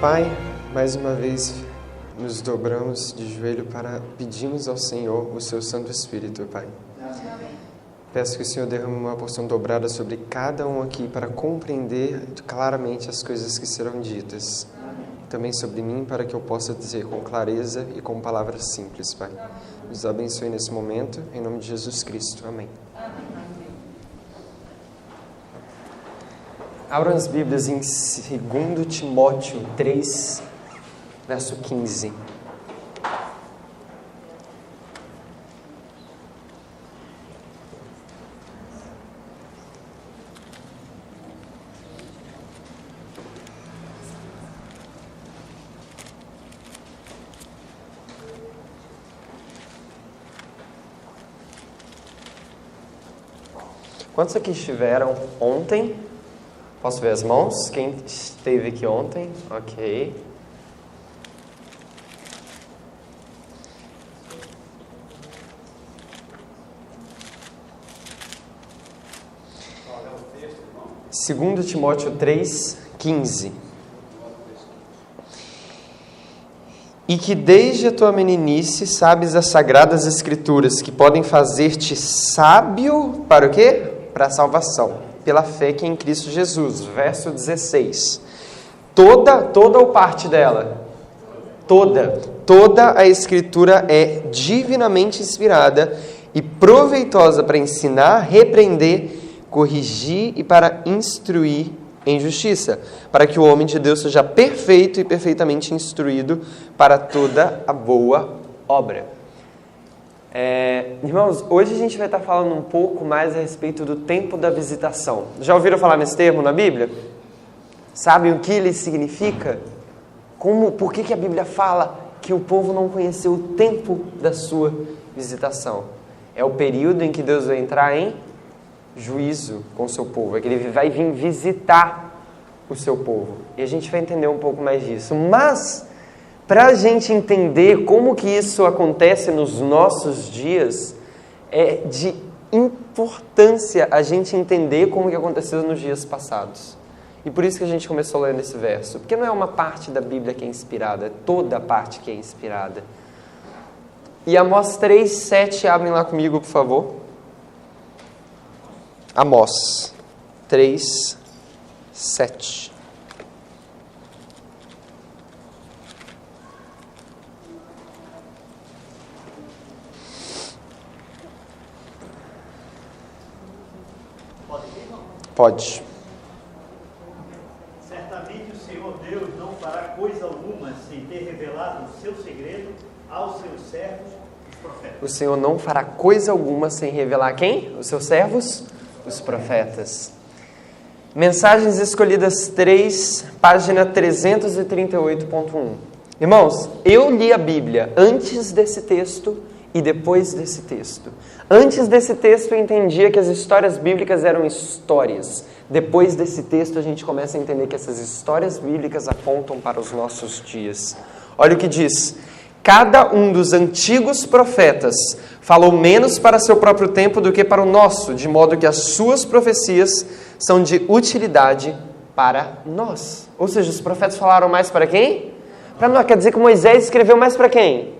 Pai, mais uma vez nos dobramos de joelho para pedirmos ao Senhor o seu Santo Espírito, Pai. Peço que o Senhor derrame uma porção dobrada sobre cada um aqui para compreender claramente as coisas que serão ditas. Também sobre mim, para que eu possa dizer com clareza e com palavras simples, Pai. Nos abençoe nesse momento, em nome de Jesus Cristo. Amém. Abram as Bíblias em 2 Timóteo 3, verso 15. Quantos aqui estiveram ontem? Posso ver as mãos? Quem esteve aqui ontem? Ok. Segundo Timóteo 3, 15. E que desde a tua meninice sabes as sagradas escrituras, que podem fazer-te sábio para o quê? Para a salvação, pela fé que é em Cristo Jesus. Verso 16. Toda ou parte dela? Toda a Escritura é divinamente inspirada e proveitosa para ensinar, repreender, corrigir e para instruir em justiça, para que o homem de Deus seja perfeito e perfeitamente instruído para toda a boa obra. Irmãos, hoje a gente vai estar falando um pouco mais a respeito do tempo da visitação. Já ouviram falar nesse termo na Bíblia? Sabem o que ele significa? Por que a Bíblia fala que o povo não conheceu o tempo da sua visitação? É o período em que Deus vai entrar em juízo com o seu povo. É que ele vai vir visitar o seu povo. E a gente vai entender um pouco mais disso. Mas, para a gente entender como que isso acontece nos nossos dias, é de importância a gente entender como que aconteceu nos dias passados. E por isso que a gente começou a ler nesse verso. Porque não é uma parte da Bíblia que é inspirada, é toda a parte que é inspirada. E Amós 3, 7, abrem lá comigo, por favor. Amós 3, 7. Pode. Certamente o Senhor Deus não fará coisa alguma sem ter revelado o seu segredo aos seus servos, os profetas. O Senhor não fará coisa alguma sem revelar quem? Os seus servos? Os profetas. Mensagens Escolhidas 3, página 338.1. Irmãos, eu li a Bíblia antes desse texto e depois desse texto. Antes desse texto eu entendia que as histórias bíblicas eram histórias. Depois desse texto a gente começa a entender que essas histórias bíblicas apontam para os nossos dias. Olha o que diz. Cada um dos antigos profetas falou menos para seu próprio tempo do que para o nosso, de modo que as suas profecias são de utilidade para nós. Ou seja, os profetas falaram mais para quem? Para nós. Quer dizer que Moisés escreveu mais para quem?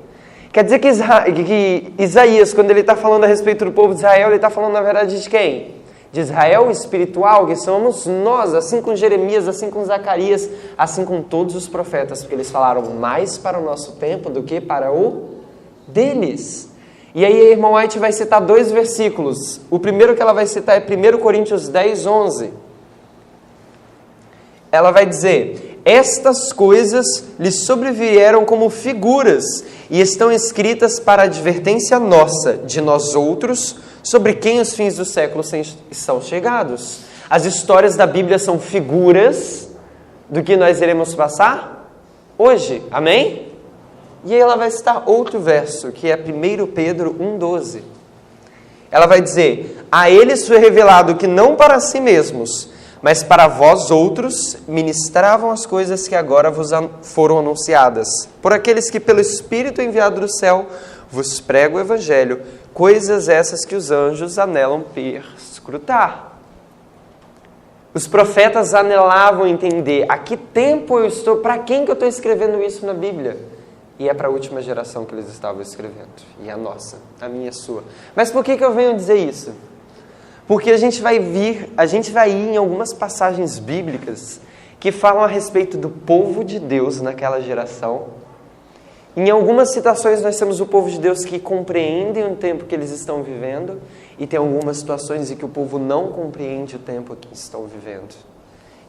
Quer dizer que Isaías, quando ele está falando a respeito do povo de Israel, ele está falando na verdade de quem? De Israel espiritual, que somos nós, assim com Jeremias, assim com Zacarias, assim com todos os profetas, porque eles falaram mais para o nosso tempo do que para o deles. E aí a irmã White vai citar 2 versículos. O primeiro que ela vai citar é 1 Coríntios 10, 11. Ela vai dizer: estas coisas lhes sobrevieram como figuras e estão escritas para advertência nossa, de nós outros, sobre quem os fins dos séculos são chegados. As histórias da Bíblia são figuras do que nós iremos passar hoje. Amém? E aí ela vai citar outro verso, que é 1 Pedro 1,12. Ela vai dizer: a eles foi revelado que não para si mesmos, mas para vós outros ministravam as coisas que agora vos foram anunciadas, por aqueles que pelo Espírito enviado do céu vos prega o Evangelho, coisas essas que os anjos anelam perscrutar. Os profetas anelavam entender a que tempo eu estou, para quem que eu estou escrevendo isso na Bíblia. E é para a última geração que eles estavam escrevendo. E a nossa, a minha e a sua. Mas por que eu venho dizer isso? Porque a gente vai ir em algumas passagens bíblicas que falam a respeito do povo de Deus naquela geração. Em algumas citações nós temos o povo de Deus que compreendem o tempo que eles estão vivendo, e tem algumas situações em que o povo não compreende o tempo que estão vivendo.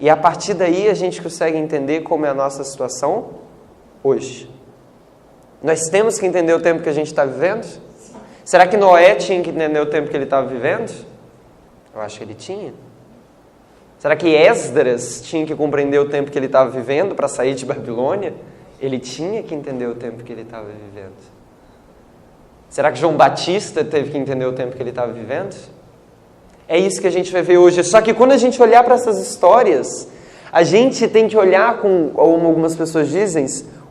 E a partir daí a gente consegue entender como é a nossa situação hoje. Nós temos que entender o tempo que a gente está vivendo? Será que Noé tinha que entender o tempo que ele estava vivendo? Eu acho que ele tinha. Será que Esdras tinha que compreender o tempo que ele estava vivendo para sair de Babilônia? Ele tinha que entender o tempo que ele estava vivendo. Será que João Batista teve que entender o tempo que ele estava vivendo? É isso que a gente vai ver hoje. Só que quando a gente olhar para essas histórias, a gente tem que olhar com, como algumas pessoas dizem,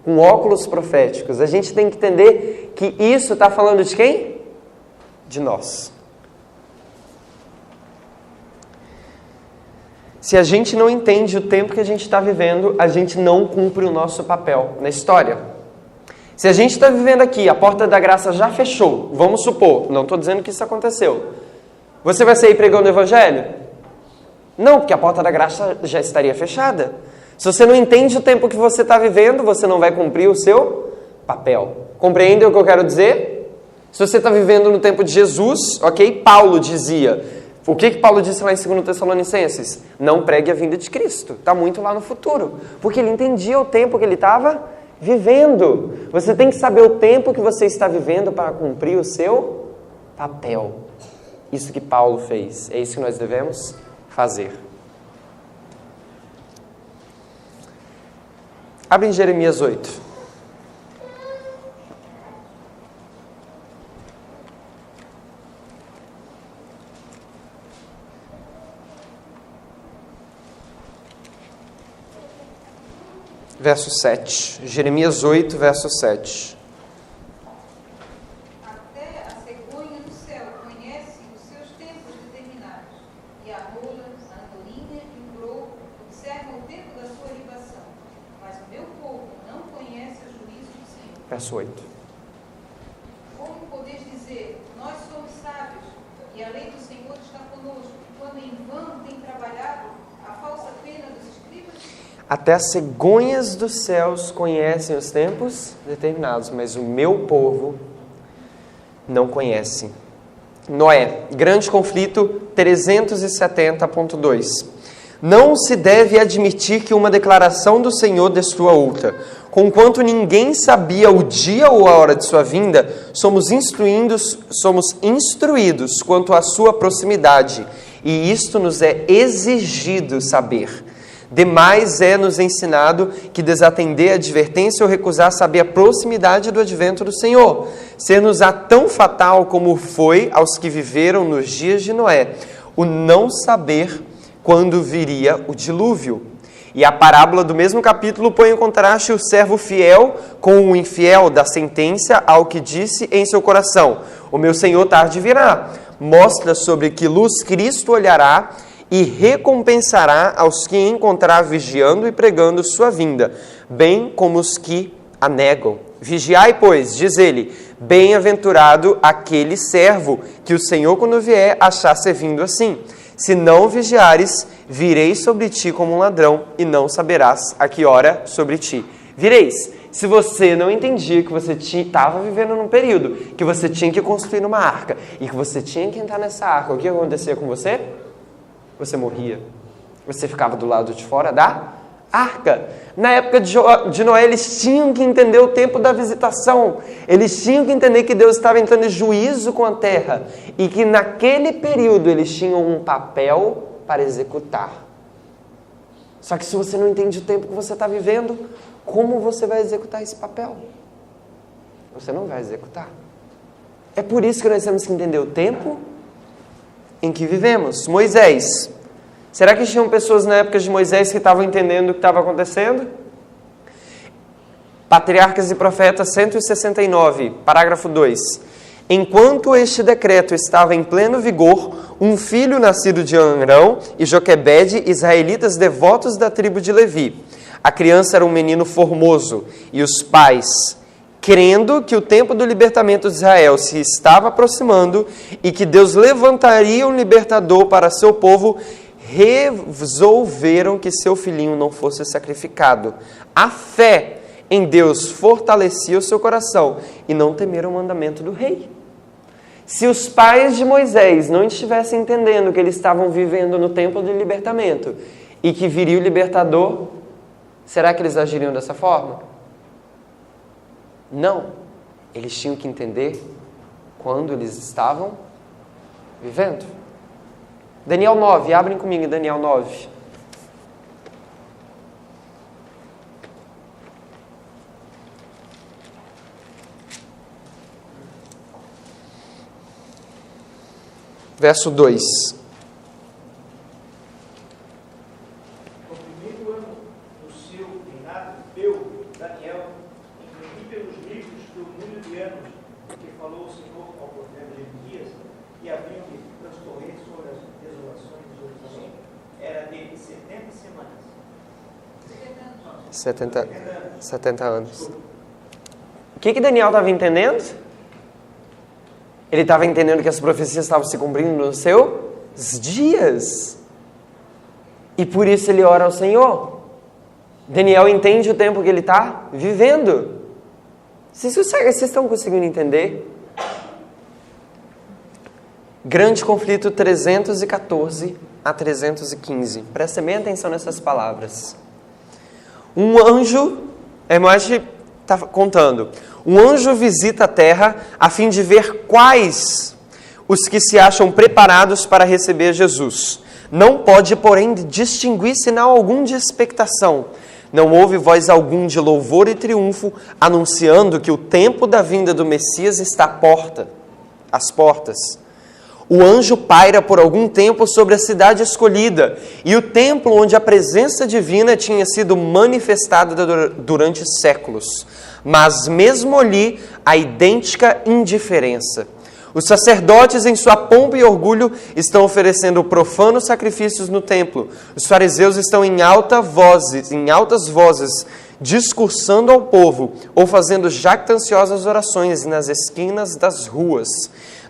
com óculos proféticos. A gente tem que entender que isso está falando de quem? De nós. Se a gente não entende o tempo que a gente está vivendo, a gente não cumpre o nosso papel na história. Se a gente está vivendo aqui, a porta da graça já fechou, vamos supor, não estou dizendo que isso aconteceu. Você vai sair pregando o evangelho? Não, porque a porta da graça já estaria fechada. Se você não entende o tempo que você está vivendo, você não vai cumprir o seu papel. Compreende o que eu quero dizer? Se você está vivendo no tempo de Jesus, ok? Paulo dizia... O que Paulo disse lá em 2 Tessalonicenses? Não pregue a vinda de Cristo. Está muito lá no futuro. Porque ele entendia o tempo que ele estava vivendo. Você tem que saber o tempo que você está vivendo para cumprir o seu papel. Isso que Paulo fez. É isso que nós devemos fazer. Abre em Jeremias 8. Verso 7. Jeremias 8, verso 7. Até a cegonha do céu conhece os seus tempos determinados, e a rola, a andorinha e o broco observam o tempo da sua libação. Mas o meu povo não conhece o juízo do Senhor. Verso 8. Como podeis dizer, nós somos sábios, e a lei do Senhor está conosco, quando em vão tem trabalhado a falsa pena dos escribas? Até as cegonhas dos céus conhecem os tempos determinados, mas o meu povo não conhece. Noé, grande conflito 370.2. Não se deve admitir que uma declaração do Senhor destrua outra. Conquanto ninguém sabia o dia ou a hora de sua vinda, somos instruídos quanto à sua proximidade, e isto nos é exigido saber. Demais é nos ensinado que desatender a advertência ou recusar saber a proximidade do advento do Senhor, ser-nos-á tão fatal como foi aos que viveram nos dias de Noé, o não saber quando viria o dilúvio. E a parábola do mesmo capítulo põe em contraste o servo fiel com o infiel, da sentença ao que disse em seu coração: o meu Senhor tarde virá. Mostra sobre que luz Cristo olhará e recompensará aos que encontrar vigiando e pregando sua vinda, bem como os que a negam. Vigiai, pois, diz ele, bem-aventurado aquele servo que o Senhor, quando vier, achar servindo assim. Se não vigiares, virei sobre ti como um ladrão, e não saberás a que hora sobre ti vireis. Se você não entendia que você estava vivendo num período que você tinha que construir uma arca, e que você tinha que entrar nessa arca, o que acontecia com você? Você morria. Você ficava do lado de fora da arca. Na época de Noé, eles tinham que entender o tempo da visitação. Eles tinham que entender que Deus estava entrando em juízo com a terra. E que naquele período eles tinham um papel para executar. Só que se você não entende o tempo que você está vivendo, como você vai executar esse papel? Você não vai executar. É por isso que nós temos que entender o tempo em que vivemos. Moisés. Será que tinham pessoas na época de Moisés que estavam entendendo o que estava acontecendo? Patriarcas e Profetas 169, parágrafo 2. Enquanto este decreto estava em pleno vigor, um filho nascido de Arão e Joquebede, israelitas devotos da tribo de Levi. A criança era um menino formoso, e os pais, crendo que o tempo do libertamento de Israel se estava aproximando e que Deus levantaria um libertador para seu povo, resolveram que seu filhinho não fosse sacrificado. A fé em Deus fortalecia o seu coração e não temeram o mandamento do rei. Se os pais de Moisés não estivessem entendendo que eles estavam vivendo no tempo do libertamento e que viria o libertador, será que eles agiriam dessa forma? Não. Eles tinham que entender quando eles estavam vivendo. Daniel 9, abrem comigo em Daniel 9. Verso 2. No primeiro ano do seu reinado, eu, Daniel, entendi pelos livros que o número de anos que falou o Senhor ao profeta Jeremias, que haviam de transcorrer sobre as desolações de Jerusalém, era de 70 semanas. 70 anos. O que Daniel estava entendendo? Ele estava entendendo que as profecias estavam se cumprindo nos seus dias. E por isso ele ora ao Senhor. Daniel entende o tempo que ele está vivendo. Vocês estão conseguindo entender? Grande conflito 314 a 315. Prestem bem atenção nessas palavras. Um anjo, Moisés está contando, um anjo visita a terra a fim de ver quais os que se acham preparados para receber Jesus. Não pode, porém, distinguir sinal algum de expectação. Não houve voz algum de louvor e triunfo, anunciando que o tempo da vinda do Messias está às portas. O anjo paira por algum tempo sobre a cidade escolhida e o templo onde a presença divina tinha sido manifestada durante séculos. Mas mesmo ali, a idêntica indiferença. Os sacerdotes, em sua pompa e orgulho, estão oferecendo profanos sacrifícios no templo. Os fariseus estão em altas vozes, discursando ao povo ou fazendo jactanciosas orações nas esquinas das ruas.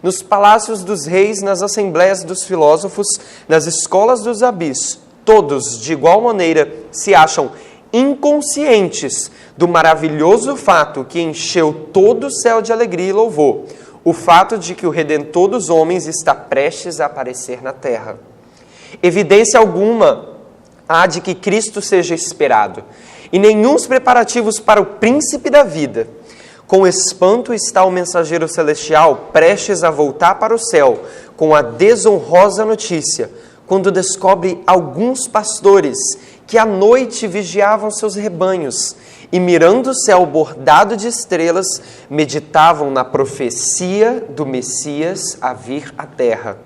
Nos palácios dos reis, nas assembleias dos filósofos, nas escolas dos rabis, todos, de igual maneira, se acham inconscientes do maravilhoso fato que encheu todo o céu de alegria e louvor, o fato de que o Redentor dos homens está prestes a aparecer na terra. Evidência alguma há de que Cristo seja esperado, e nenhuns preparativos para o príncipe da vida. Com espanto está o mensageiro celestial prestes a voltar para o céu, com a desonrosa notícia, quando descobre alguns pastores que à noite vigiavam seus rebanhos e, mirando o céu bordado de estrelas, meditavam na profecia do Messias a vir à terra,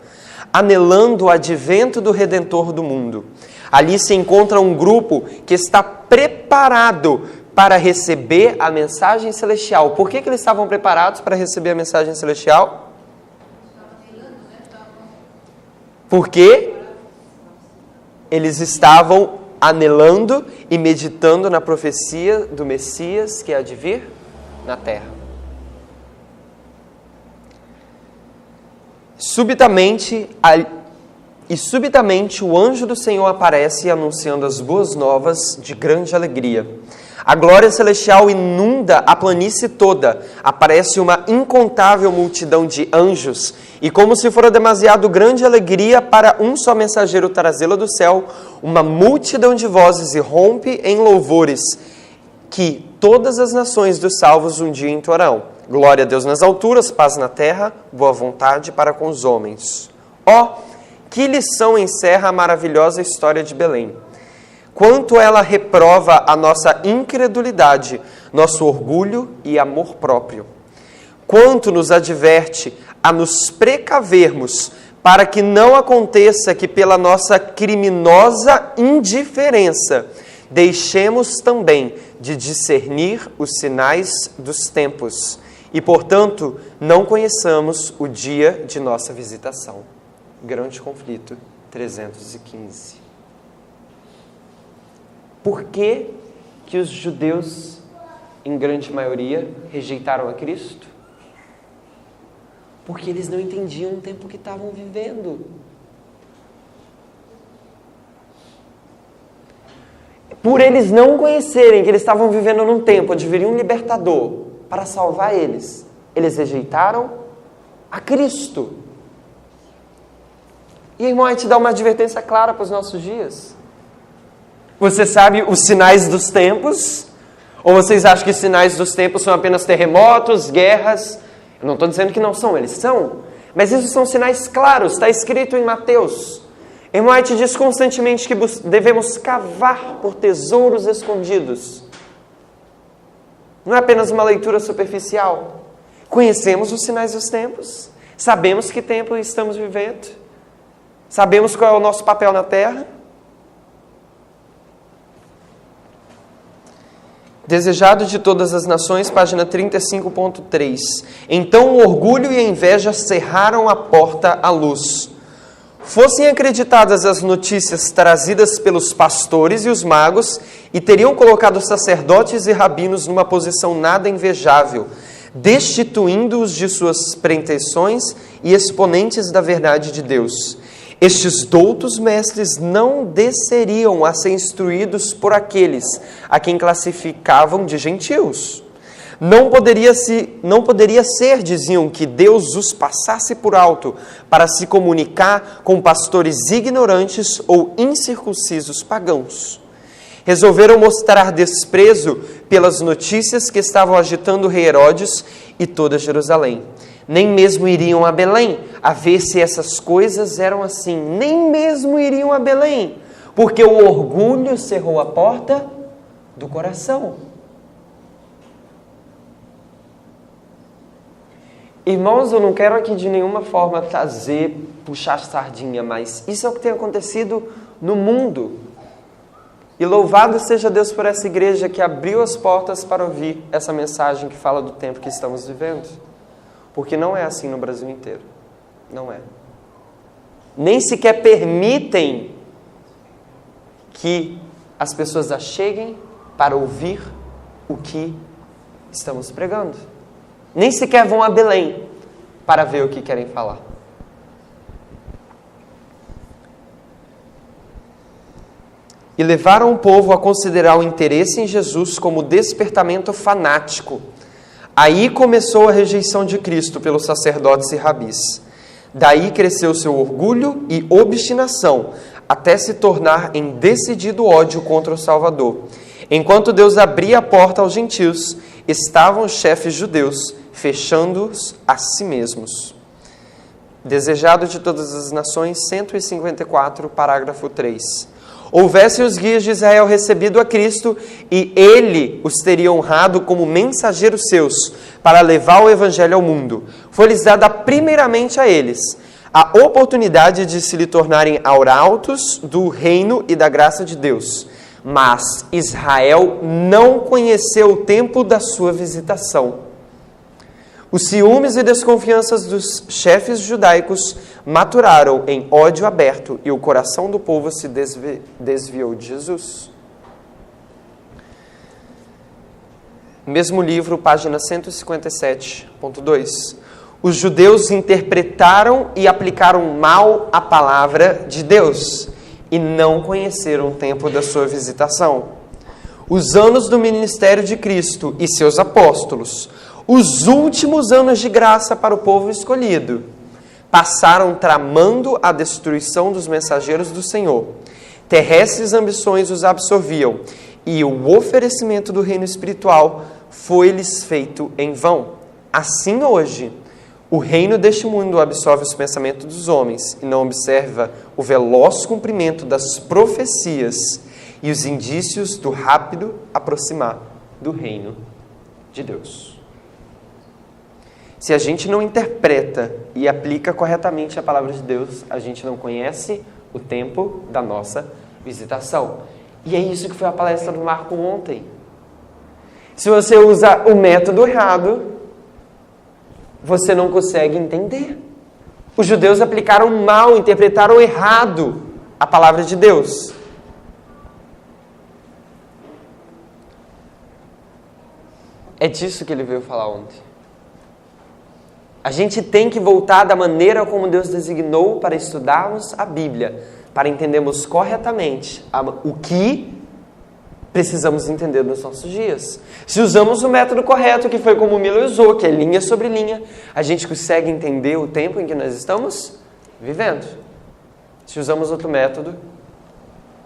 anelando o advento do Redentor do mundo. Ali se encontra um grupo que está preparado para receber a mensagem celestial. Por que eles estavam preparados para receber a mensagem celestial? Porque eles estavam anelando e meditando na profecia do Messias que há de vir na terra. Subitamente o anjo do Senhor aparece anunciando as boas novas de grande alegria. A glória celestial inunda a planície toda. Aparece uma incontável multidão de anjos. E como se fora demasiado grande alegria para um só mensageiro trazê-la do céu, uma multidão de vozes irrompe em louvores que todas as nações dos salvos um dia entoarão. Glória a Deus nas alturas, paz na terra, boa vontade para com os homens. Que lição encerra a maravilhosa história de Belém. Quanto ela reprova a nossa incredulidade, nosso orgulho e amor próprio. Quanto nos adverte a nos precavermos para que não aconteça que pela nossa criminosa indiferença deixemos também de discernir os sinais dos tempos e, portanto, não conheçamos o dia de nossa visitação. Grande conflito, 315. Por que os judeus, em grande maioria, rejeitaram a Cristo? Porque eles não entendiam o tempo que estavam vivendo. Por eles não conhecerem que eles estavam vivendo num tempo onde viria um libertador para salvar eles, eles rejeitaram a Cristo. E, irmão, aí te dá uma advertência clara para os nossos dias. Você sabe os sinais dos tempos? Ou vocês acham que os sinais dos tempos são apenas terremotos, guerras? Eu não estou dizendo que não são, eles são. Mas isso são sinais claros, está escrito em Mateus. Irmão, aí te diz constantemente que devemos cavar por tesouros escondidos. Não é apenas uma leitura superficial. Conhecemos os sinais dos tempos. Sabemos que tempo estamos vivendo. Sabemos qual é o nosso papel na terra. Desejado de todas as nações, página 35.3. Então o orgulho e a inveja cerraram a porta à luz. Fossem acreditadas as notícias trazidas pelos pastores e os magos, e teriam colocado sacerdotes e rabinos numa posição nada invejável, destituindo-os de suas pretensões e exponentes da verdade de Deus. Estes doutos mestres não desceriam a ser instruídos por aqueles a quem classificavam de gentios. Não poderia ser, diziam, que Deus os passasse por alto para se comunicar com pastores ignorantes ou incircuncisos pagãos. Resolveram mostrar desprezo pelas notícias que estavam agitando o rei Herodes e toda Jerusalém. Nem mesmo iriam a Belém a ver se essas coisas eram assim. Nem mesmo iriam a Belém, porque o orgulho cerrou a porta do coração. Irmãos, eu não quero aqui de nenhuma forma puxar sardinha, mas isso é o que tem acontecido no mundo. E louvado seja Deus por essa igreja que abriu as portas para ouvir essa mensagem que fala do tempo que estamos vivendo. Porque não é assim no Brasil inteiro. Não é. Nem sequer permitem que as pessoas acheguem para ouvir o que estamos pregando. Nem sequer vão a Belém para ver o que querem falar. E levaram o povo a considerar o interesse em Jesus como despertamento fanático. Aí começou a rejeição de Cristo pelos sacerdotes e rabis. Daí cresceu seu orgulho e obstinação, até se tornar em decidido ódio contra o Salvador. Enquanto Deus abria a porta aos gentios, estavam os chefes judeus fechando-os a si mesmos. Desejado de todas as nações, 154, parágrafo 3. Houvessem os guias de Israel recebido a Cristo, e ele os teria honrado como mensageiros seus, para levar o evangelho ao mundo. Foi-lhes dada primeiramente a eles a oportunidade de se lhe tornarem arautos do reino e da graça de Deus. Mas Israel não conheceu o tempo da sua visitação. Os ciúmes e desconfianças dos chefes judaicos maturaram em ódio aberto e o coração do povo se desviou de Jesus. Mesmo livro, página 157.2. Os judeus interpretaram e aplicaram mal a palavra de Deus e não conheceram o tempo da sua visitação. Os anos do ministério de Cristo e seus apóstolos, os últimos anos de graça para o povo escolhido, passaram tramando a destruição dos mensageiros do Senhor. Terrestres ambições os absorviam, e o oferecimento do reino espiritual foi-lhes feito em vão. Assim hoje, o reino deste mundo absorve os pensamentos dos homens e não observa o veloz cumprimento das profecias e os indícios do rápido aproximar do reino de Deus. Se a gente não interpreta e aplica corretamente a palavra de Deus, a gente não conhece o tempo da nossa visitação. E é isso que foi a palestra do Marco ontem. Se você usa o método errado, você não consegue entender. Os judeus aplicaram mal, interpretaram errado a palavra de Deus. É disso que ele veio falar ontem. A gente tem que voltar da maneira como Deus designou para estudarmos a Bíblia, para entendermos corretamente o que precisamos entender nos nossos dias. Se usamos o método correto, que foi como o Miller usou, que é linha sobre linha, a gente consegue entender o tempo em que nós estamos vivendo. Se usamos outro método,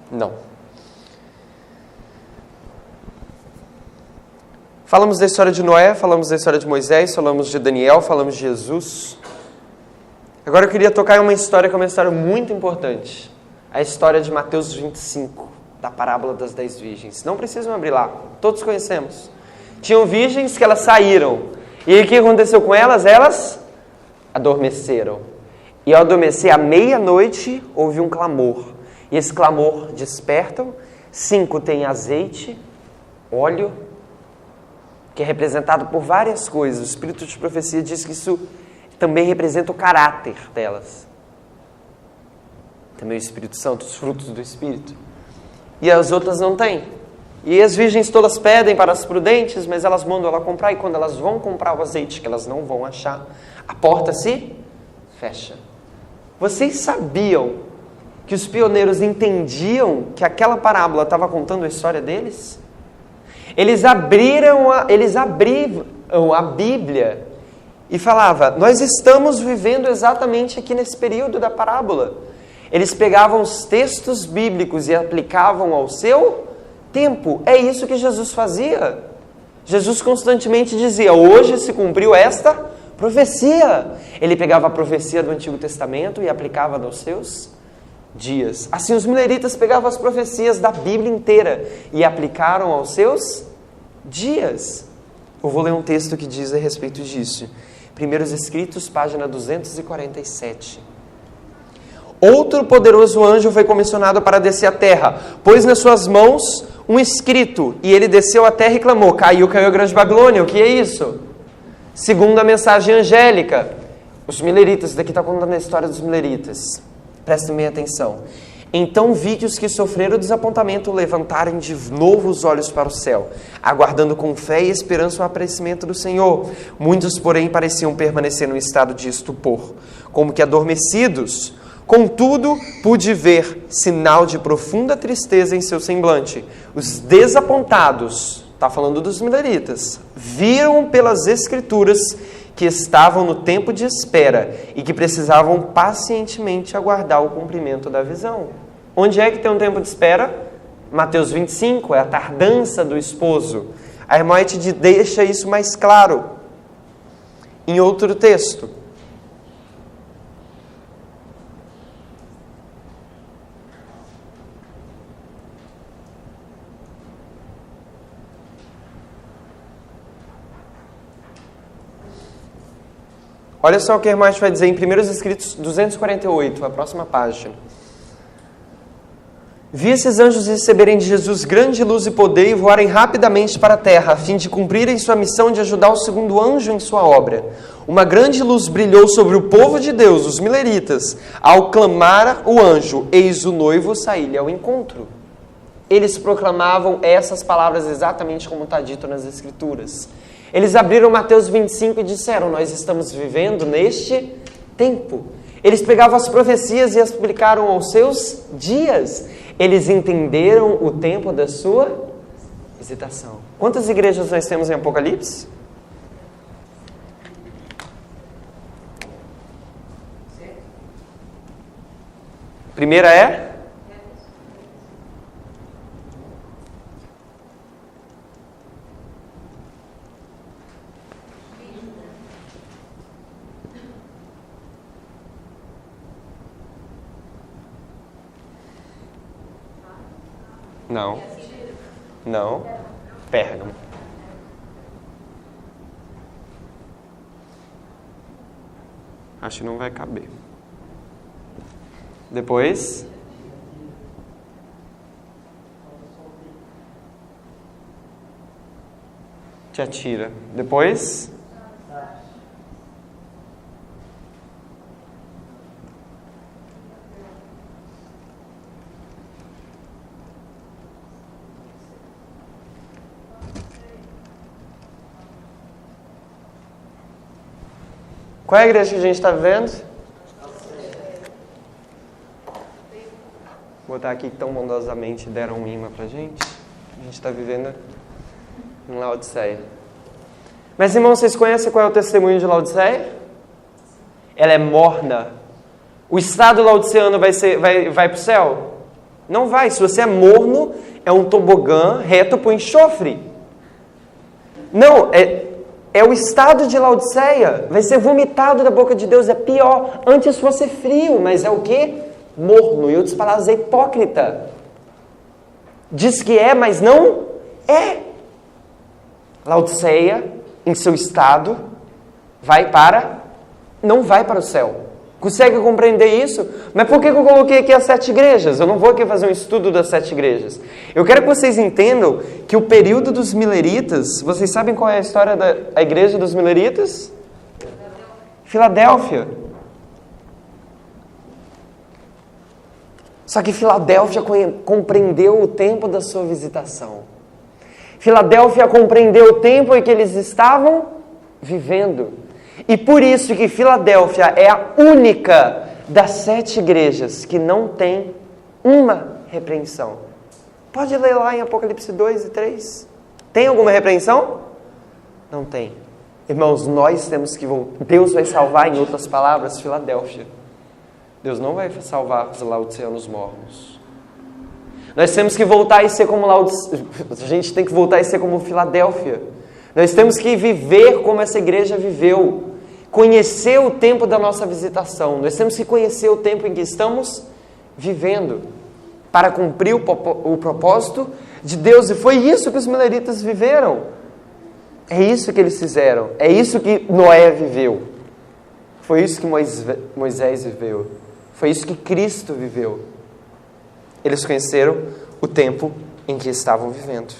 não. Falamos da história de Noé, falamos da história de Moisés, falamos de Daniel, falamos de Jesus. Agora eu queria tocar em uma história que é uma história muito importante. A história de Mateus 25, da parábola das 10 virgens. Não precisam abrir lá, todos conhecemos. Tinham virgens que elas saíram. E aí o que aconteceu com elas? Elas adormeceram. E ao adormecer, à meia-noite, houve um clamor. E esse clamor despertam. 5 tem azeite, óleo, que é representado por várias coisas. O Espírito de Profecia diz que isso também representa o caráter delas. Também o Espírito Santo, os frutos do Espírito. E as outras não têm. E as virgens todas pedem para as prudentes, mas elas mandam ela comprar. E quando elas vão comprar o azeite, que elas não vão achar, a porta se fecha. Vocês sabiam que os pioneiros entendiam que aquela parábola estava contando a história deles? Eles abriram a Bíblia e falavam, nós estamos vivendo exatamente aqui nesse período da parábola. Eles pegavam os textos bíblicos e aplicavam ao seu tempo. É isso que Jesus fazia. Jesus constantemente dizia, hoje se cumpriu esta profecia. Ele pegava a profecia do Antigo Testamento e aplicava nos seus dias. Assim os mileritas pegavam as profecias da Bíblia inteira e aplicaram aos seus dias. Eu vou ler um texto que diz a respeito disso. Primeiros Escritos, página 247. Outro poderoso anjo foi comissionado para descer à terra, pôs nas suas mãos um escrito, e ele desceu à terra e clamou, caiu a grande Babilônia. O que é isso? Segundo a mensagem angélica. Os mileritas, daqui está contando a história dos mileritas. Prestem bem atenção. Então vi que os que sofreram o desapontamento levantarem de novo os olhos para o céu, aguardando com fé e esperança o aparecimento do Senhor. Muitos, porém, pareciam permanecer num estado de estupor, como que adormecidos. Contudo, pude ver sinal de profunda tristeza em seu semblante. Os desapontados, está falando dos mileritas, viram pelas Escrituras que estavam no tempo de espera e que precisavam pacientemente aguardar o cumprimento da visão. Onde é que tem um tempo de espera? Mateus 25, é a tardança do esposo. A irmã White deixa isso mais claro em outro texto. Olha só o que a irmã vai dizer em Primeiros Escritos 248, a próxima página. Vi esses anjos receberem de Jesus grande luz e poder e voarem rapidamente para a terra, a fim de cumprirem sua missão de ajudar o segundo anjo em sua obra. Uma grande luz brilhou sobre o povo de Deus, os mileritas, ao clamar o anjo, eis o noivo sair-lhe ao encontro. Eles proclamavam essas palavras exatamente como está dito nas Escrituras. Eles abriram Mateus 25 e disseram, nós estamos vivendo neste tempo. Eles pegavam as profecias e as aplicaram aos seus dias. Eles entenderam o tempo da sua visitação. Quantas igrejas nós temos em Apocalipse? Primeira é? Não. Não. Pérgamo. Acho que não vai caber. Depois. Te atira. Depois. Qual é a igreja que a gente está vivendo? Vou botar aqui que tão bondosamente deram um imã pra gente. A gente está vivendo em Laodiceia. Mas, irmãos, vocês conhecem qual é o testemunho de Laodiceia? Ela é morna. O estado laodiceano vai para o céu? Não vai. Se você é morno, é um tobogã reto para o enxofre. Não, é o estado de Laodiceia. Vai ser vomitado da boca de Deus. É pior. Antes fosse frio, mas é o quê? Morno. Em outras palavras, é hipócrita. Diz que é, mas não é. Laodiceia, em seu estado, não vai para o céu. Consegue compreender isso? Mas por que eu coloquei aqui as 7 igrejas? Eu não vou aqui fazer um estudo das 7 igrejas. Eu quero que vocês entendam que o período dos mileritas, vocês sabem qual é a história da igreja dos mileritas? Filadélfia. Só que Filadélfia compreendeu o tempo da sua visitação. Filadélfia compreendeu o tempo em que eles estavam vivendo. E por isso que Filadélfia é a única das 7 igrejas que não tem uma repreensão. Pode ler lá em Apocalipse 2 e 3. Tem alguma repreensão? Não tem. Irmãos, nós temos que voltar. Deus vai salvar, em outras palavras, Filadélfia. Deus não vai salvar os laodiceanos mornos. Nós temos que voltar e ser como A gente tem que voltar e ser como Filadélfia. Nós temos que viver como essa igreja viveu. Conhecer o tempo da nossa visitação. Nós temos que conhecer o tempo em que estamos vivendo. Para cumprir o propósito de Deus. E foi isso que os mileritas viveram. É isso que eles fizeram. É isso que Noé viveu. Foi isso que Moisés viveu. Foi isso que Cristo viveu. Eles conheceram o tempo em que estavam vivendo.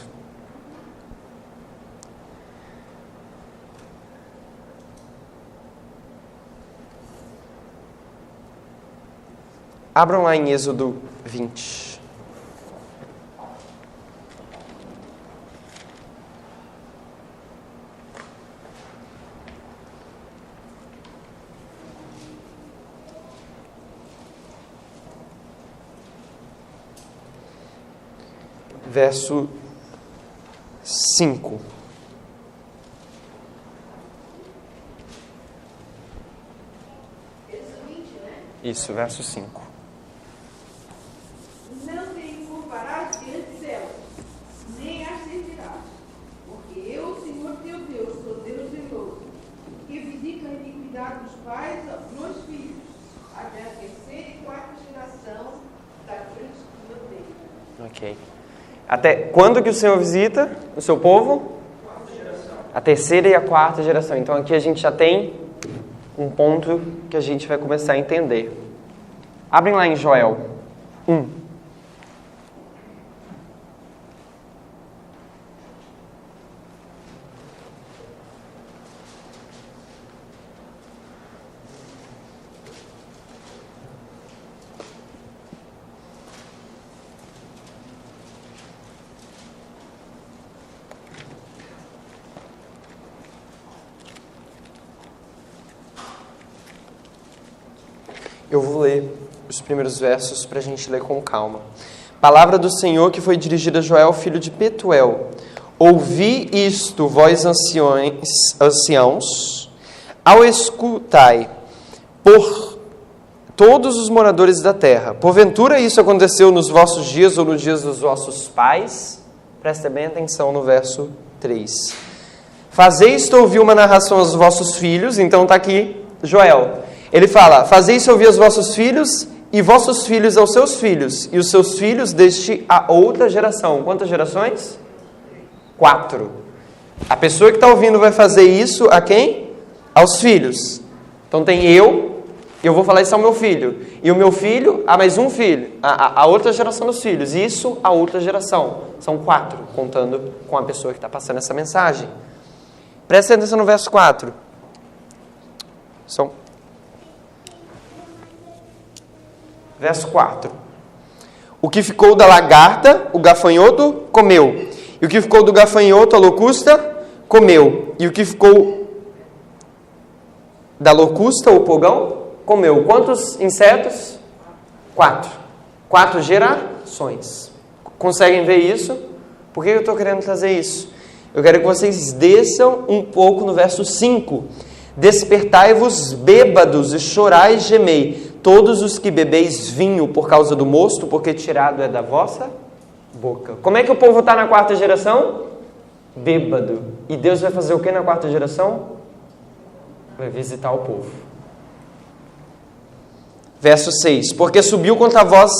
Abram lá em Êxodo 20. Verso 5. Isso, verso 5. Não te encurvarás diante delas, nem as servirás, porque eu, Senhor teu Deus, sou Deus zeloso, que visita a iniquidade dos pais nos filhos, até a 3ª e 4ª geração daqueles que me odeiam. Ok. Até quando que o Senhor visita o seu povo? A 3ª e a 4ª geração. Então aqui a gente já tem um ponto que a gente vai começar a entender. Abrem lá em Joel 1. Eu vou ler os primeiros versos para a gente ler com calma. Palavra do Senhor que foi dirigida a Joel, filho de Petuel. Ouvi isto, vós anciãos, ao escutai, por todos os moradores da terra. Porventura isso aconteceu nos vossos dias ou nos dias dos vossos pais? Presta bem atenção no verso 3. Fazei isto ouvir uma narração aos vossos filhos. Então está aqui Joel. Ele fala, fazei isso ouvir aos vossos filhos e vossos filhos aos seus filhos e os seus filhos deste a outra geração. Quantas gerações? 4. A pessoa que está ouvindo vai fazer isso a quem? Aos filhos. Então tem eu vou falar isso ao meu filho. E o meu filho, mais um filho. A outra geração dos filhos. E isso a outra geração. São 4, contando com a pessoa que está passando essa mensagem. Presta atenção no verso 4. Verso 4. O que ficou da lagarta, o gafanhoto, comeu. E o que ficou do gafanhoto, a locusta, comeu. E o que ficou da locusta, o pulgão, comeu quantos insetos? 4. 4 gerações. Conseguem ver isso? Por que eu estou querendo trazer isso? Eu quero que vocês desçam um pouco no verso 5. Despertai-vos bêbados e chorai e gemei, todos os que bebeis vinho por causa do mosto, porque tirado é da vossa boca. Como é que o povo está na 4ª geração? Bêbado. E Deus vai fazer o que na 4ª geração? Vai visitar o povo. Verso 6. Porque subiu contra vós,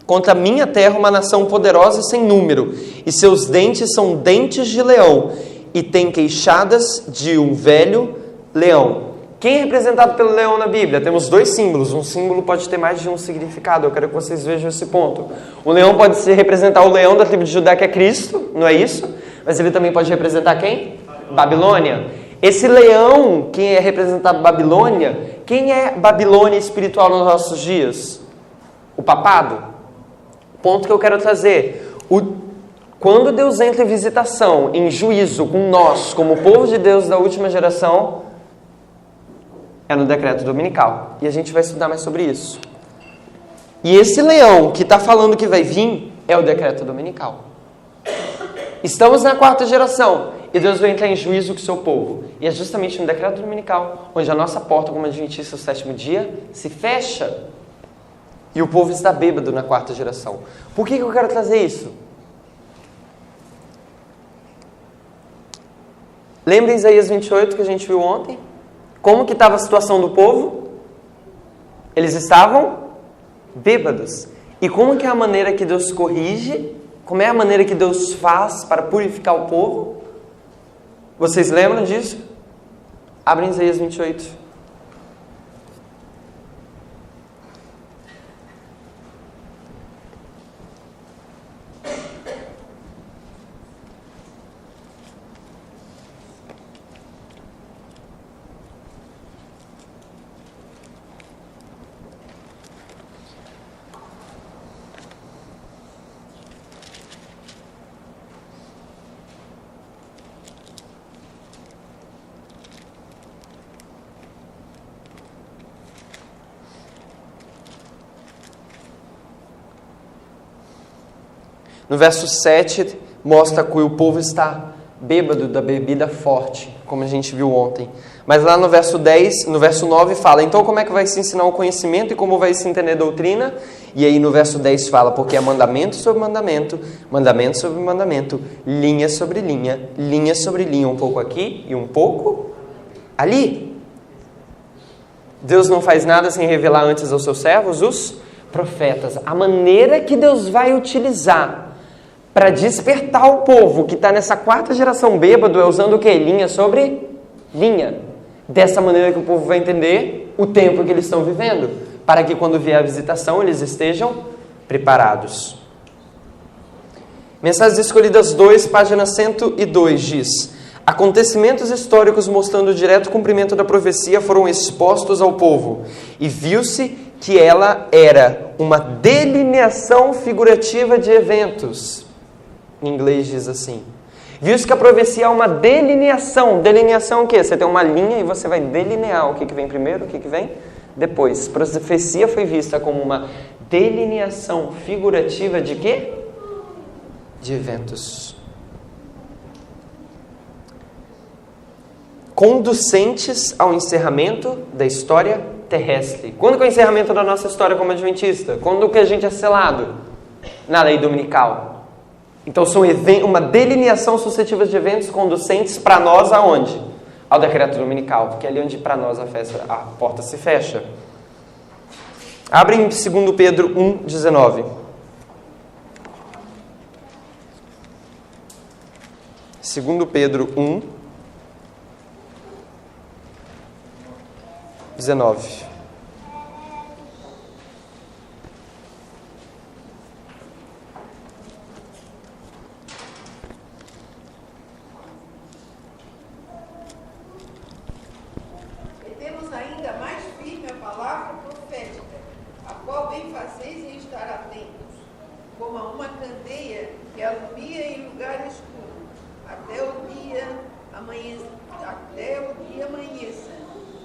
contra a minha terra, uma nação poderosa e sem número, e seus dentes são dentes de leão, e tem queixadas de um velho leão. Quem é representado pelo leão na Bíblia? Temos 2 símbolos. Um símbolo pode ter mais de um significado. Eu quero que vocês vejam esse ponto. O leão pode representar o leão da tribo de Judá, que é Cristo, não é isso? Mas ele também pode representar quem? Babilônia. Esse leão, quem é representado Babilônia, quem é Babilônia espiritual nos nossos dias? O papado. Ponto que eu quero trazer. Quando Deus entra em visitação, em juízo com nós, como povo de Deus da última geração, é no decreto dominical. E a gente vai estudar mais sobre isso. E esse leão que está falando que vai vir é o decreto dominical. Estamos na 4ª geração e Deus vai entrar em juízo com o seu povo. E é justamente no decreto dominical onde a nossa porta como adventista do 7º dia se fecha. E o povo está bêbado na 4ª geração. Por que eu quero trazer isso? Lembra Isaías 28 que a gente viu ontem? Como que estava a situação do povo? Eles estavam bêbados. E como que é a maneira que Deus corrige? Como é a maneira que Deus faz para purificar o povo? Vocês lembram disso? Abrem Isaías 28. No verso 7, mostra que o povo está bêbado da bebida forte, como a gente viu ontem. Mas lá no verso 10, no verso 9 fala, então como é que vai se ensinar o conhecimento e como vai se entender a doutrina? E aí no verso 10 fala, porque é mandamento sobre mandamento, mandamento sobre mandamento, linha sobre linha, um pouco aqui e um pouco ali. Deus não faz nada sem revelar antes aos seus servos, os profetas. A maneira que Deus vai utilizar para despertar o povo que está nessa 4ª geração bêbado é usando o quê? Linha sobre linha. Dessa maneira que o povo vai entender o tempo que eles estão vivendo, para que quando vier a visitação eles estejam preparados. Mensagens Escolhidas 2, página 102 diz: acontecimentos históricos mostrando o direto cumprimento da profecia foram expostos ao povo, e viu-se que ela era uma delineação figurativa de eventos. Em inglês diz assim. Viu-se que a profecia é uma delineação. Delineação é o quê? Você tem uma linha e você vai delinear o que vem primeiro, o que vem depois. A profecia foi vista como uma delineação figurativa de quê? De eventos. Conducentes ao encerramento da história terrestre. Quando que é o encerramento da nossa história como adventista? Quando que a gente é selado? Na lei dominical. Então são uma delineação suscetível de eventos conducentes para nós aonde? Ao decreto dominical, porque é ali onde para nós a porta se fecha. Abre em 2 Pedro 1,19. 2 Pedro 1, 19.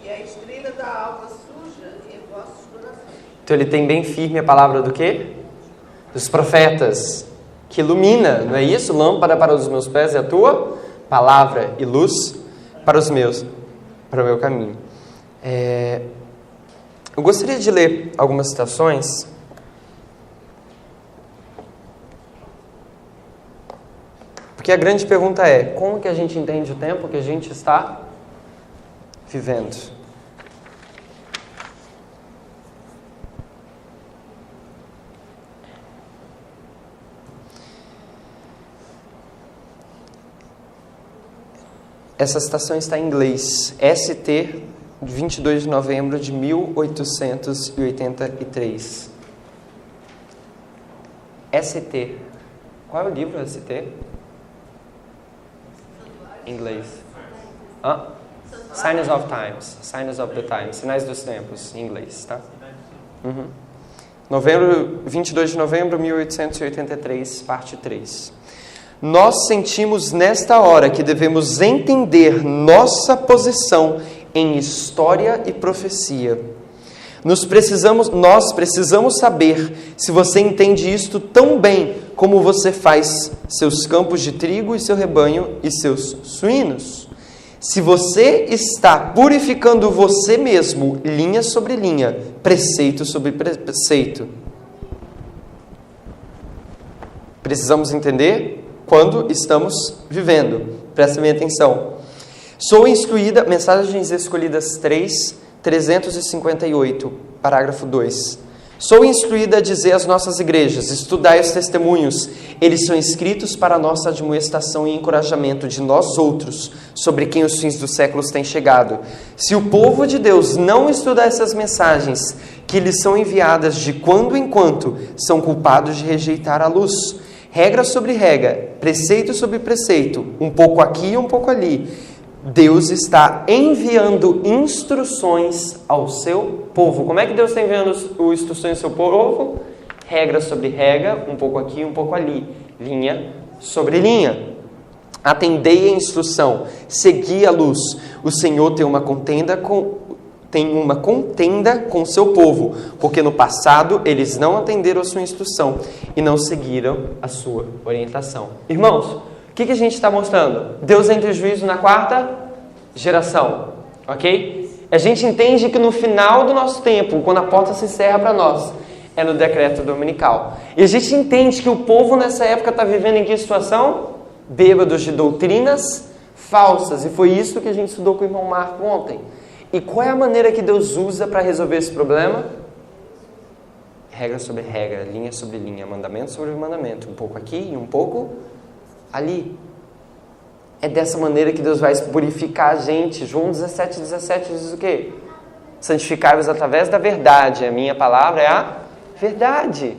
E a estrela da alva suja em vossos corações. Então ele tem bem firme a palavra do quê? Dos profetas, que ilumina, não é isso? Lâmpada para os meus pés é a tua palavra e luz para o meu caminho. Eu gostaria de ler algumas citações. Porque a grande pergunta é, como que a gente entende o tempo que a gente está vivendo? Essa citação está em inglês, ST, 22 de novembro de 1883. ST. Qual é o livro ST? Em inglês. Signs of Times. Signs of the Times. Sinais dos Tempos, em inglês, tá? 22 de novembro de 1883, parte 3. Nós sentimos nesta hora que devemos entender nossa posição em história e profecia. Nós precisamos saber se você entende isto tão bem como você faz seus campos de trigo e seu rebanho e seus suínos. Se você está purificando você mesmo, linha sobre linha, preceito sobre preceito. Precisamos entender quando estamos vivendo. Prestem bem atenção. Sou instruída, Mensagens Escolhidas 3, 358, parágrafo 2. Sou instruída a dizer às nossas igrejas, estudai os testemunhos, eles são escritos para a nossa admoestação e encorajamento de nós outros, sobre quem os fins dos séculos têm chegado. Se o povo de Deus não estudar essas mensagens, que lhes são enviadas de quando em quando, são culpados de rejeitar a luz. Regra sobre regra, preceito sobre preceito, um pouco aqui e um pouco ali. Deus está enviando instruções ao seu povo. Como é que Deus está enviando instruções ao seu povo? Regra sobre regra, um pouco aqui e um pouco ali. Linha sobre linha. Atendei a instrução, segui a luz. O Senhor tem uma contenda com seu povo, porque no passado eles não atenderam a sua instrução e não seguiram a sua orientação. Irmãos, o que a gente está mostrando? Deus entra em juízo na quarta geração, ok? A gente entende que no final do nosso tempo, quando a porta se encerra para nós, é no decreto dominical. E a gente entende que o povo nessa época está vivendo em que situação? Bêbados de doutrinas falsas. E foi isso que a gente estudou com o irmão Marco ontem. E qual é a maneira que Deus usa para resolver esse problema? Regra sobre regra, linha sobre linha, mandamento sobre mandamento. Um pouco aqui e um pouco ali. É dessa maneira que Deus vai purificar a gente. João 17 diz o quê? Santificai-vos através da verdade. A minha palavra é a verdade.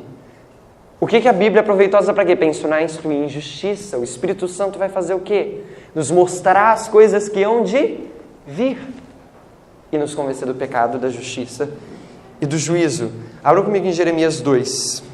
O que a Bíblia é proveitosa para quê? Para ensinar e instruir em justiça. O Espírito Santo vai fazer o quê? Nos mostrar as coisas que hão de vir. E nos convencer do pecado, da justiça e do juízo. Abra comigo em Jeremias 2.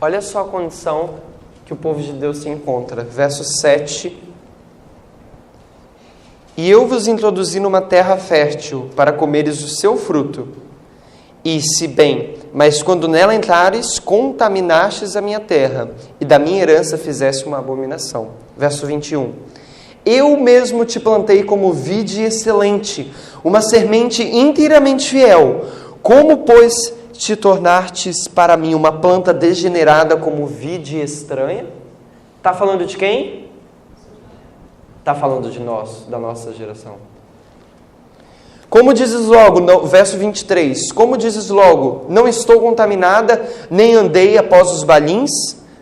Olha só a condição que o povo de Deus se encontra. Verso 7. E eu vos introduzi numa terra fértil, para comeres o seu fruto. E se bem, mas quando nela entrares, contaminastes a minha terra, e da minha herança fizeste uma abominação. Verso 21. Eu mesmo te plantei como vide excelente, uma semente inteiramente fiel. Como, pois, te tornastes para mim uma planta degenerada como vide estranha? Está falando de quem? Está falando de nós, da nossa geração. Como dizes logo, no verso 23, como dizes logo, não estou contaminada, nem andei após os balins?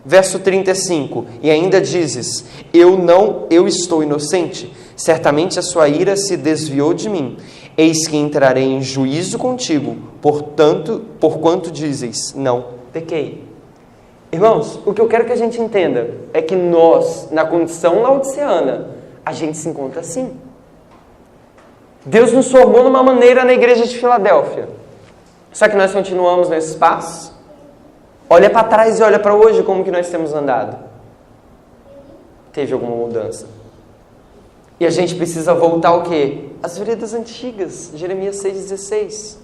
Verso 35, e ainda dizes, eu estou inocente, certamente a sua ira se desviou de mim. Eis que entrarei em juízo contigo, porquanto dizes, não pequei. Irmãos, o que eu quero que a gente entenda é que nós, na condição laodiceana, a gente se encontra assim. Deus nos formou de uma maneira na igreja de Filadélfia. Só que nós continuamos nesse espaço. Olha para trás e olha para hoje como que nós temos andado. Teve alguma mudança. E a gente precisa voltar ao quê? As veredas antigas. Jeremias 6,16.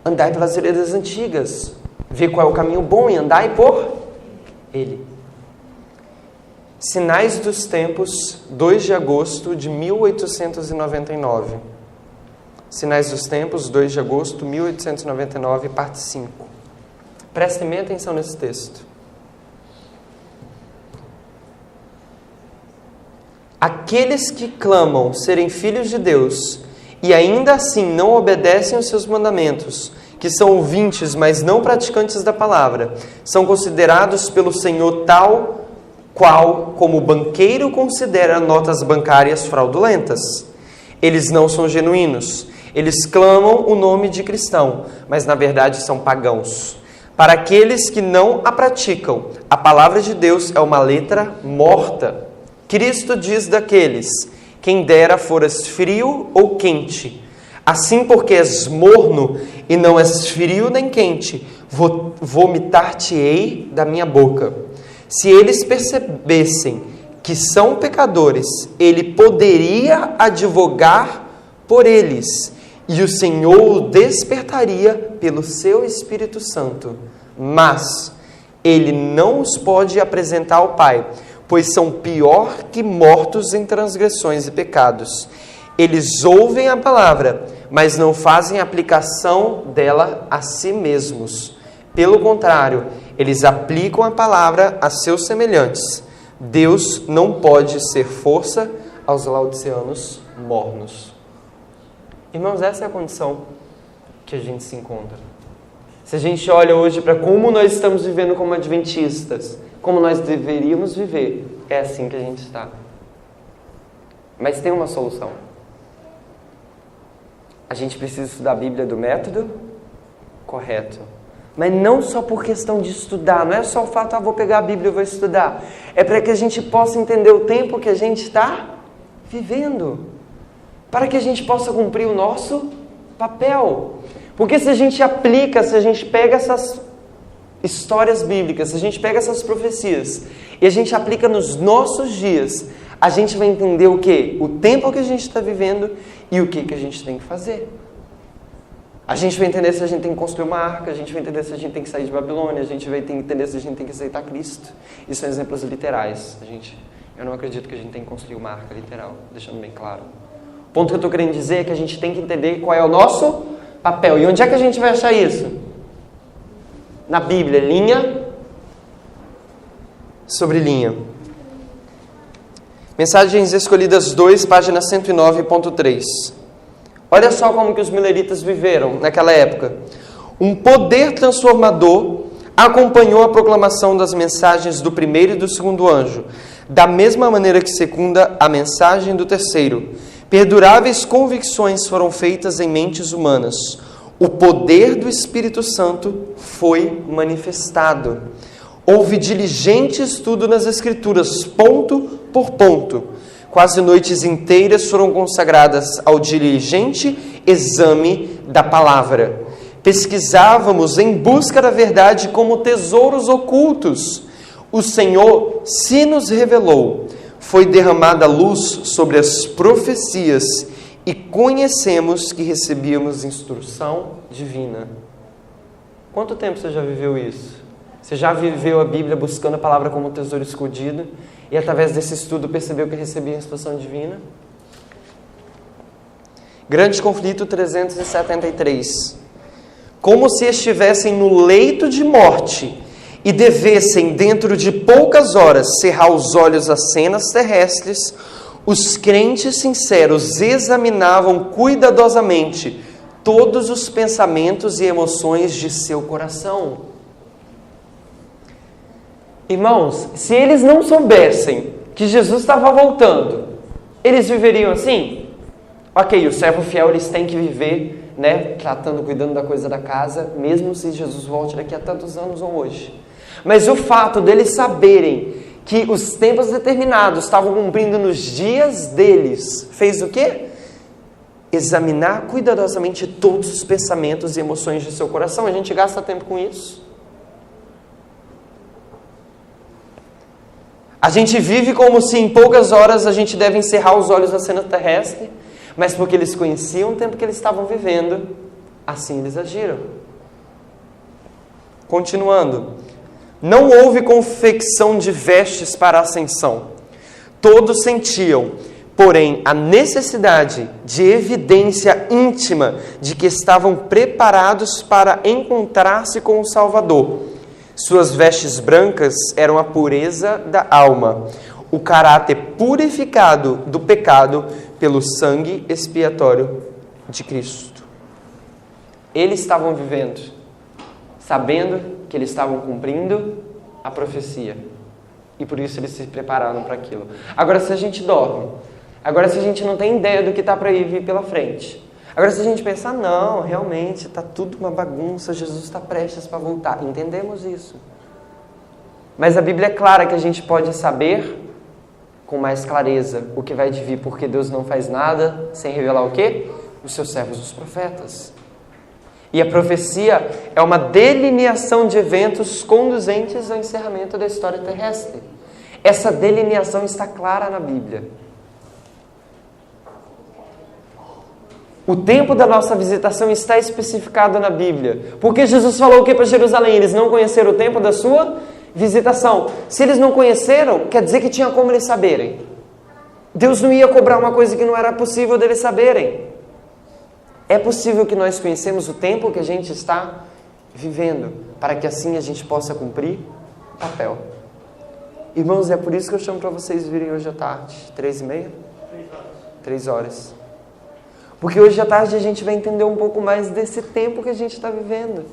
Andai pelas veredas antigas. Ver qual é o caminho bom e andai por ele. Sinais dos Tempos, 2 de agosto de 1899. Sinais dos Tempos, 2 de agosto de 1899, parte 5. Prestem bem atenção nesse texto. Aqueles que clamam serem filhos de Deus e ainda assim não obedecem aos seus mandamentos, que são ouvintes, mas não praticantes da palavra, são considerados pelo Senhor tal qual como o banqueiro considera notas bancárias fraudulentas. Eles não são genuínos. Eles clamam o nome de cristão, mas na verdade são pagãos. Para aqueles que não a praticam, a palavra de Deus é uma letra morta. Cristo diz daqueles: quem dera foras frio ou quente. Assim, porque és morno e não és frio nem quente, vomitar-te-ei da minha boca. Se eles percebessem que são pecadores, ele poderia advogar por eles, e o Senhor o despertaria pelo seu Espírito Santo. Mas ele não os pode apresentar ao Pai, pois são pior que mortos em transgressões e pecados. Eles ouvem a palavra, mas não fazem aplicação dela a si mesmos. Pelo contrário, eles aplicam a palavra a seus semelhantes. Deus não pode ser força aos laodiceanos mornos. Irmãos, essa é a condição que a gente se encontra. Se a gente olha hoje para como nós estamos vivendo como adventistas, como nós deveríamos viver, é assim que a gente está. Mas tem uma solução. A gente precisa estudar a Bíblia do método correto. Mas não só por questão de estudar, não é só o fato, vou pegar a Bíblia e vou estudar. É para que a gente possa entender o tempo que a gente está vivendo. Para que a gente possa cumprir o nosso papel. Porque se a gente aplica, se a gente pega essas histórias bíblicas, se a gente pega essas profecias e a gente aplica nos nossos dias, a gente vai entender o quê? O tempo que a gente está vivendo e o que a gente tem que fazer. A gente vai entender se a gente tem que construir uma arca, a gente vai entender se a gente tem que sair de Babilônia, a gente vai entender se a gente tem que aceitar Cristo. Isso são exemplos literais. Eu não acredito que a gente tem que construir uma arca literal, deixando bem claro. O ponto que eu estou querendo dizer é que a gente tem que entender qual é o nosso papel. E onde é que a gente vai achar isso? Na Bíblia, linha sobre linha. Mensagens Escolhidas 2, página 109.3. Olha só como que os mileritas viveram naquela época. Um poder transformador acompanhou a proclamação das mensagens do primeiro e do segundo anjo, da mesma maneira que secunda a mensagem do terceiro. Perduráveis convicções foram feitas em mentes humanas. O poder do Espírito Santo foi manifestado. Houve diligente estudo nas Escrituras, ponto por ponto. Quase noites inteiras foram consagradas ao diligente exame da palavra. Pesquisávamos em busca da verdade como tesouros ocultos. O Senhor se nos revelou. Foi derramada luz sobre as profecias e conhecemos que recebíamos instrução divina. Quanto tempo você já viveu isso? Você já viveu a Bíblia buscando a palavra como tesouro escondido e através desse estudo percebeu que recebia instrução divina? Grande Conflito 373. Como se estivessem no leito de morte e devessem, dentro de poucas horas, cerrar os olhos às cenas terrestres, os crentes sinceros examinavam cuidadosamente todos os pensamentos e emoções de seu coração. Irmãos, se eles não soubessem que Jesus estava voltando, eles viveriam assim? Ok, o servo fiel, eles têm que viver, né, tratando, cuidando da coisa da casa, mesmo se Jesus volte daqui a tantos anos ou hoje. Mas o fato deles saberem que os tempos determinados estavam cumprindo nos dias deles, fez o quê? Examinar cuidadosamente todos os pensamentos e emoções de seu coração. A gente gasta tempo com isso. A gente vive como se em poucas horas a gente deve encerrar os olhos na cena terrestre, mas porque eles conheciam o tempo que eles estavam vivendo, assim eles agiram. Continuando. Não houve confecção de vestes para a ascensão. Todos sentiam, porém, a necessidade de evidência íntima de que estavam preparados para encontrar-se com o Salvador. Suas vestes brancas eram a pureza da alma, o caráter purificado do pecado pelo sangue expiatório de Cristo. Eles estavam vivendo, sabendo que eles estavam cumprindo a profecia. E por isso eles se prepararam para aquilo. Agora, se a gente dorme, agora se a gente não tem ideia do que está para vir pela frente, agora se a gente pensar, não, realmente está tudo uma bagunça, Jesus está prestes para voltar. Entendemos isso. Mas a Bíblia é clara que a gente pode saber com mais clareza o que vai vir, porque Deus não faz nada sem revelar o quê? Os seus servos, os profetas. E a profecia é uma delineação de eventos conduzentes ao encerramento da história terrestre. Essa delineação está clara na Bíblia. O tempo da nossa visitação está especificado na Bíblia. Porque Jesus falou o que para Jerusalém? Eles não conheceram o tempo da sua visitação. Se eles não conheceram, quer dizer que tinha como eles saberem. Deus não ia cobrar uma coisa que não era possível deles saberem. É possível que nós conhecemos o tempo que a gente está vivendo, para que assim a gente possa cumprir o papel. Irmãos, é por isso que eu chamo para vocês virem hoje à tarde, 3h30? 3 horas. Porque hoje à tarde a gente vai entender um pouco mais desse tempo que a gente está vivendo.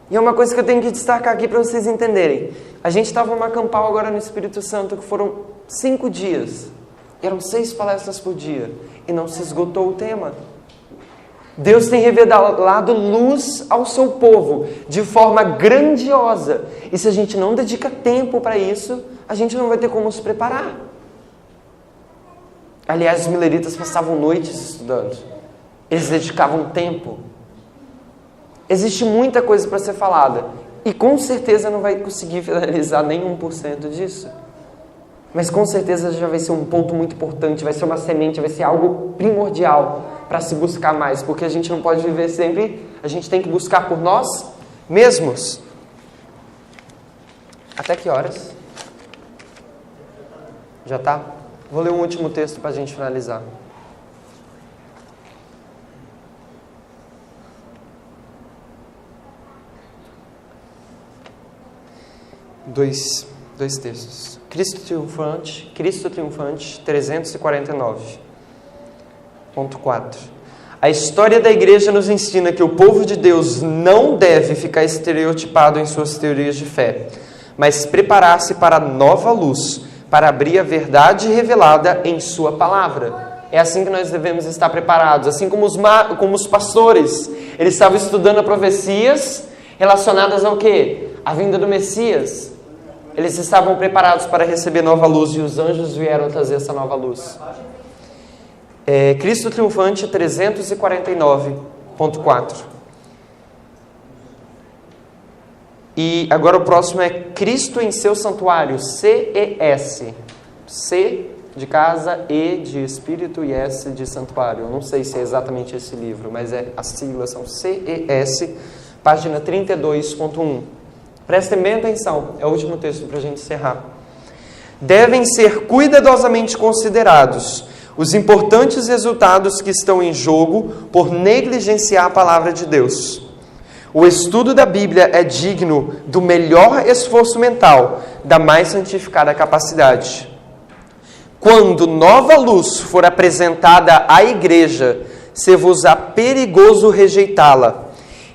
E é uma coisa que eu tenho que destacar aqui para vocês entenderem. A gente estava numa campal agora no Espírito Santo, que foram 5 dias. Eram 6 palestras por dia. E não se esgotou o tema. Deus tem revelado luz ao seu povo de forma grandiosa. E se a gente não dedica tempo para isso, a gente não vai ter como se preparar. Aliás, os mileritas passavam noites estudando. Eles dedicavam tempo. Existe muita coisa para ser falada. E com certeza não vai conseguir finalizar nem 1% disso. Mas com certeza já vai ser um ponto muito importante, vai ser uma semente, vai ser algo primordial para se buscar mais. Porque a gente não pode viver sempre, a gente tem que buscar por nós mesmos. Até que horas? Já tá? Vou ler um último texto para a gente finalizar. Dois textos. Cristo Triunfante, 349.4. A história da igreja nos ensina que o povo de Deus não deve ficar estereotipado em suas teorias de fé, mas preparar-se para a nova luz, para abrir a verdade revelada em sua palavra. É assim que nós devemos estar preparados, assim como os pastores, eles estavam estudando profecias relacionadas ao quê? A vinda do Messias. Eles estavam preparados para receber nova luz e os anjos vieram trazer essa nova luz. Cristo Triunfante 349.4. E agora o próximo é Cristo em seu santuário, CES. C de casa, E de espírito e S de santuário. Eu não sei se é exatamente esse livro, mas as siglas são CES, página 32.1. Prestem bem atenção, é o último texto para a gente encerrar. Devem ser cuidadosamente considerados os importantes resultados que estão em jogo por negligenciar a palavra de Deus. O estudo da Bíblia é digno do melhor esforço mental, da mais santificada capacidade. Quando nova luz for apresentada à igreja, se-vos-á perigoso rejeitá-la.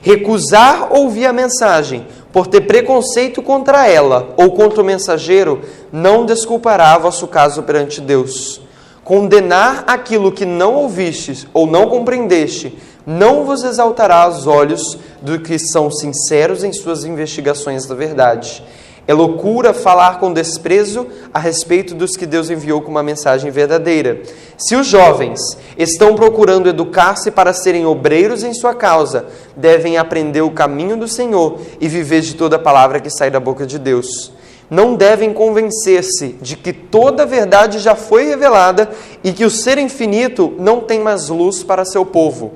Recusar ouvir a mensagem, por ter preconceito contra ela ou contra o mensageiro, não desculpará vosso caso perante Deus. condenar aquilo que não ouvistes ou não compreendeste, não vos exaltará aos olhos do que são sinceros em suas investigações da verdade. É loucura falar com desprezo a respeito dos que Deus enviou com uma mensagem verdadeira. Se os jovens estão procurando educar-se para serem obreiros em sua causa, devem aprender o caminho do Senhor e viver de toda palavra que sai da boca de Deus. Não devem convencer-se de que toda a verdade já foi revelada e que o ser infinito não tem mais luz para seu povo.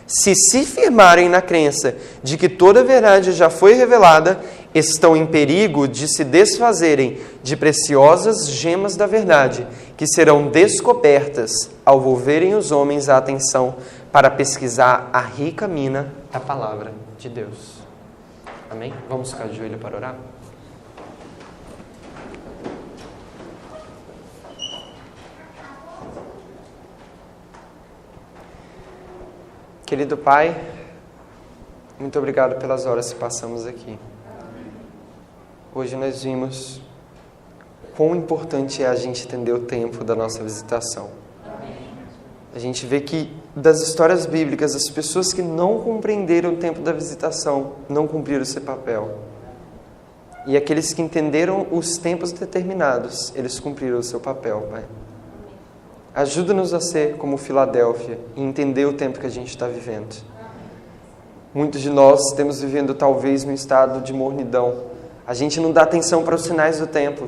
Se firmarem na crença de que toda a verdade já foi revelada, estão em perigo de se desfazerem de preciosas gemas da verdade, que serão descobertas ao volverem os homens a atenção para pesquisar a rica mina da palavra de Deus. Amém? Vamos ficar de joelho para orar? Querido Pai, muito obrigado pelas horas que passamos aqui. Hoje nós vimos quão importante é a gente entender o tempo da nossa visitação. A gente vê que das histórias bíblicas, as pessoas que não compreenderam o tempo da visitação não cumpriram seu papel. E aqueles que entenderam os tempos determinados, eles cumpriram o seu papel, Pai. Ajuda-nos a ser como Filadélfia e entender o tempo que a gente está vivendo. Muitos de nós estamos vivendo talvez num estado de mornidão. A gente não dá atenção para os sinais do tempo.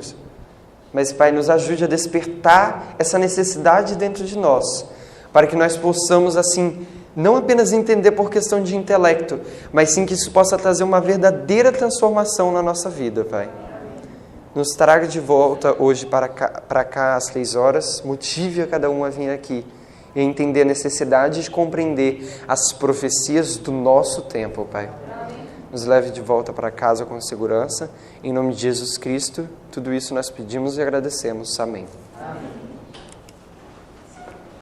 Mas, Pai, nos ajude a despertar essa necessidade dentro de nós, para que nós possamos, assim, não apenas entender por questão de intelecto, mas sim que isso possa trazer uma verdadeira transformação na nossa vida, Pai. Nos traga de volta hoje para cá às 3 horas, motive a cada um a vir aqui e entender a necessidade de compreender as profecias do nosso tempo, Pai. Nos leve de volta para casa com segurança. Em nome de Jesus Cristo, tudo isso nós pedimos e agradecemos. Amém.